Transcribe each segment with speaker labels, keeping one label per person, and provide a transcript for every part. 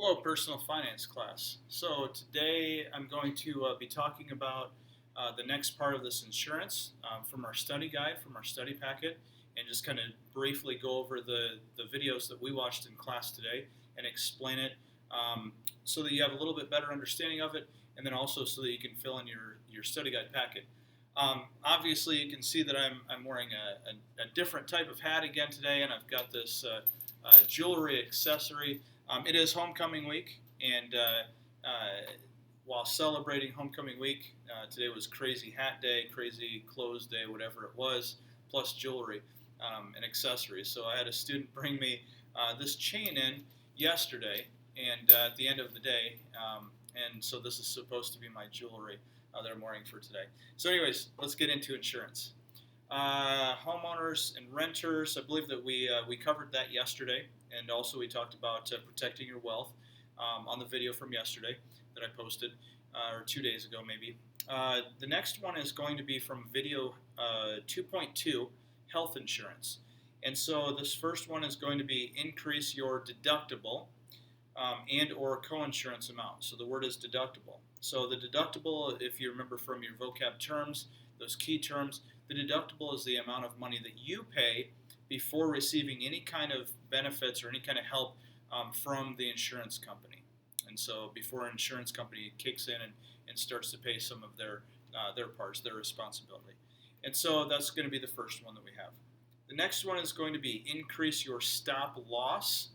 Speaker 1: Hello, personal finance class. So today I'm going to be talking about the next part of this insurance from our study guide, from our study packet, and just kind of briefly go over the videos that we watched in class today and explain it so that you have a little bit better understanding of it, and then also so that you can fill in your study guide packet. Obviously, you can see that I'm wearing a different type of hat again today, and I've got this jewelry accessory. It is homecoming week, and while celebrating homecoming week, today was crazy hat day, crazy clothes day, whatever it was, plus jewelry and accessories. So I had a student bring me this chain in yesterday, and at the end of the day, and so this is supposed to be my jewelry that I'm wearing for today. So anyways, let's get into insurance. Homeowners and renters, I believe that we covered that yesterday, and also we talked about protecting your wealth on the video from yesterday that I posted, or 2 days ago maybe. The next one is going to be from video 2.2, health insurance. And so this first one is going to be increase your deductible and or coinsurance amount. So the word is deductible. So the deductible, if you remember from your vocab terms, those key terms, the deductible is the amount of money that you pay before receiving any kind of benefits or any kind of help from the insurance company. And so before an insurance company kicks in and starts to pay some of their parts, their responsibility. And so that's going to be the first one that we have. The next one is going to be increase your stop loss,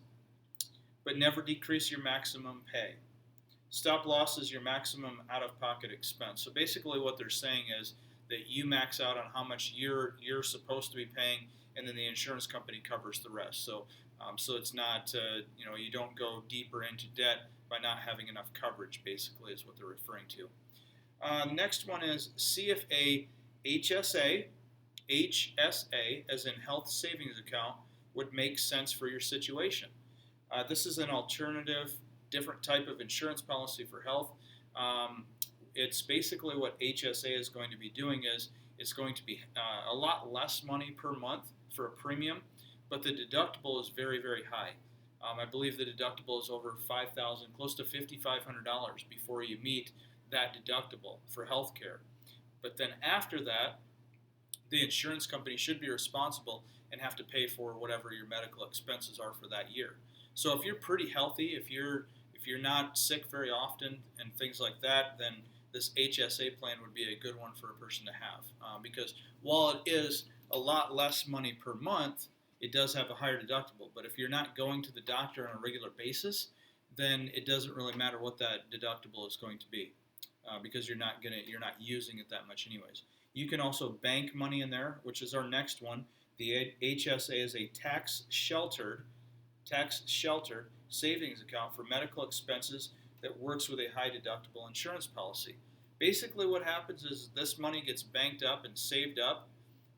Speaker 1: but never decrease your maximum pay. Stop loss is your maximum out-of-pocket expense. So basically what they're saying is that you max out on how much you're supposed to be paying, and then the insurance company covers the rest. So it's not, you don't go deeper into debt by not having enough coverage, basically, is what they're referring to. The next one is see if a HSA, as in health savings account, would make sense for your situation. This is an alternative, different type of insurance policy for health. It's basically what HSA is going to be doing is it's going to be a lot less money per month for a premium, but the deductible is very, very high. I believe the deductible is over $5,000, close to $5,500 before you meet that deductible for health care. But then after that, the insurance company should be responsible and have to pay for whatever your medical expenses are for that year. So if you're pretty healthy, if you're not sick very often and things like that, then this HSA plan would be a good one for a person to have, because while it is a lot less money per month, it does have a higher deductible. But if you're not going to the doctor on a regular basis, then it doesn't really matter what that deductible is going to be, because you're not using it that much anyways. You can also bank money in there, which is our next one. The HSA is a tax sheltered savings account for medical expenses that works with a high deductible insurance policy. Basically what happens is this money gets banked up and saved up,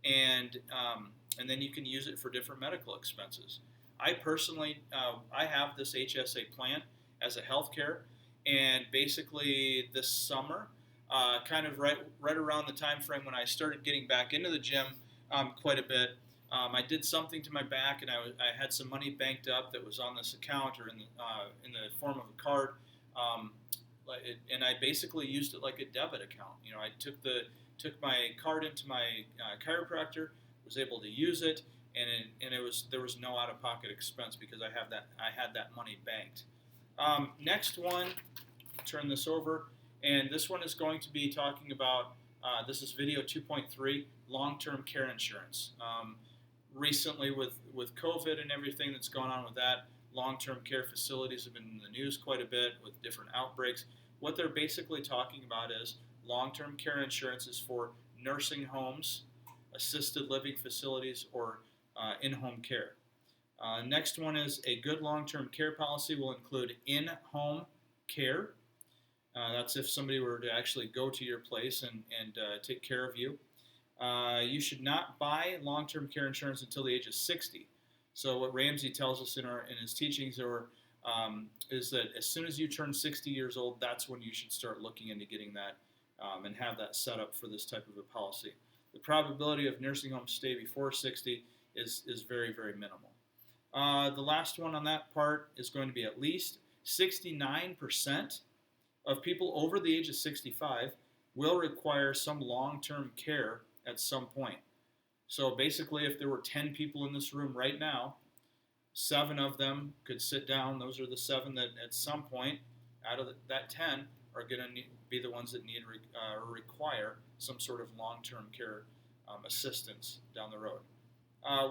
Speaker 1: and then you can use it for different medical expenses. I personally, I have this HSA plan as a healthcare, and basically this summer, kind of right around the time frame when I started getting back into the gym quite a bit, I did something to my back, and I had some money banked up that was on this account or in the form of a card, and I basically used it like a debit account. I took my card into my chiropractor, was able to use it, and there was no out-of-pocket expense because I had that money banked. Next one, turn this over, and this one is going to be talking about. This is video 2.3, long-term care insurance. Recently, with COVID and everything that's gone on with that, long-term care facilities have been in the news quite a bit with different outbreaks. What they're basically talking about is long-term care insurance is for nursing homes, assisted living facilities, or in-home care. Next one is a good long-term care policy will include in-home care. That's if somebody were to actually go to your place and take care of you. You should not buy long-term care insurance until the age of 60. So what Ramsey tells us in his teachings is that as soon as you turn 60 years old, that's when you should start looking into getting that and have that set up for this type of a policy. The probability of nursing home stay before 60 is very, very minimal. The last one on that part is going to be at least. 69% of people over the age of 65 will require some long-term care at some point. So basically, if there were 10 people in this room right now, 7 of them could sit down. Those are the 7 that at some point out of that 10 are going to be the ones that need or require some sort of long-term care assistance down the road.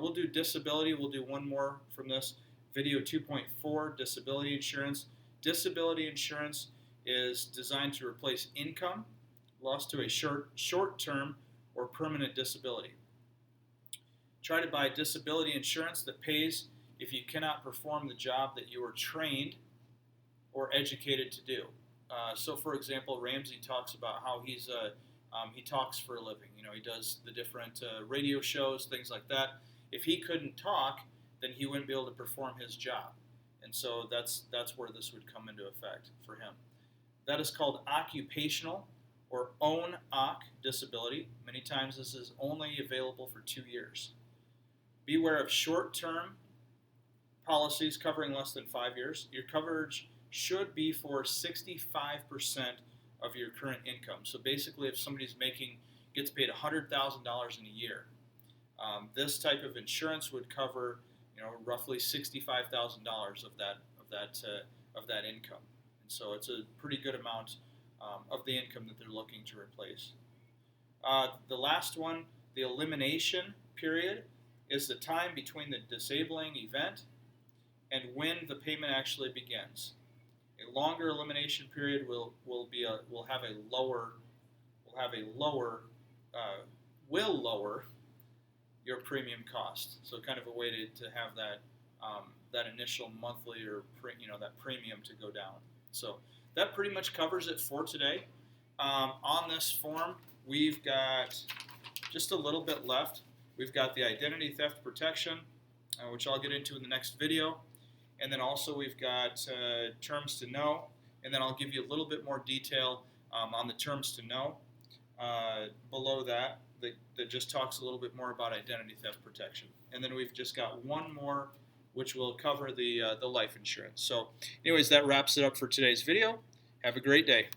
Speaker 1: We'll do disability. We'll do one more from this video 2.4, disability insurance. Disability insurance is designed to replace income lost to a short-term or permanent disability. Try to buy disability insurance that pays if you cannot perform the job that you were trained or educated to do. So, for example, Ramsey talks about how he talks for a living. You know, he does the different radio shows, things like that. If he couldn't talk, then he wouldn't be able to perform his job. And so that's where this would come into effect for him. That is called occupational or own OC disability. Many times this is only available for 2 years. Beware of short-term policies covering less than 5 years. Your coverage should be for 65% of your current income. So basically, if somebody's gets paid $100,000 in a year, this type of insurance would cover, roughly $65,000 of that income. And so it's a pretty good amount of the income that they're looking to replace. The last one, the elimination period, is the time between the disabling event and when the payment actually begins. A longer elimination period will lower your premium cost. So kind of a way to have that initial monthly or that premium to go down. So that pretty much covers it for today. On this form, we've got just a little bit left. We've got the identity theft protection, which I'll get into in the next video. And then also we've got terms to know. And then I'll give you a little bit more detail on the terms to know below that just talks a little bit more about identity theft protection. And then we've just got one more, which will cover the life insurance. So anyways, that wraps it up for today's video. Have a great day.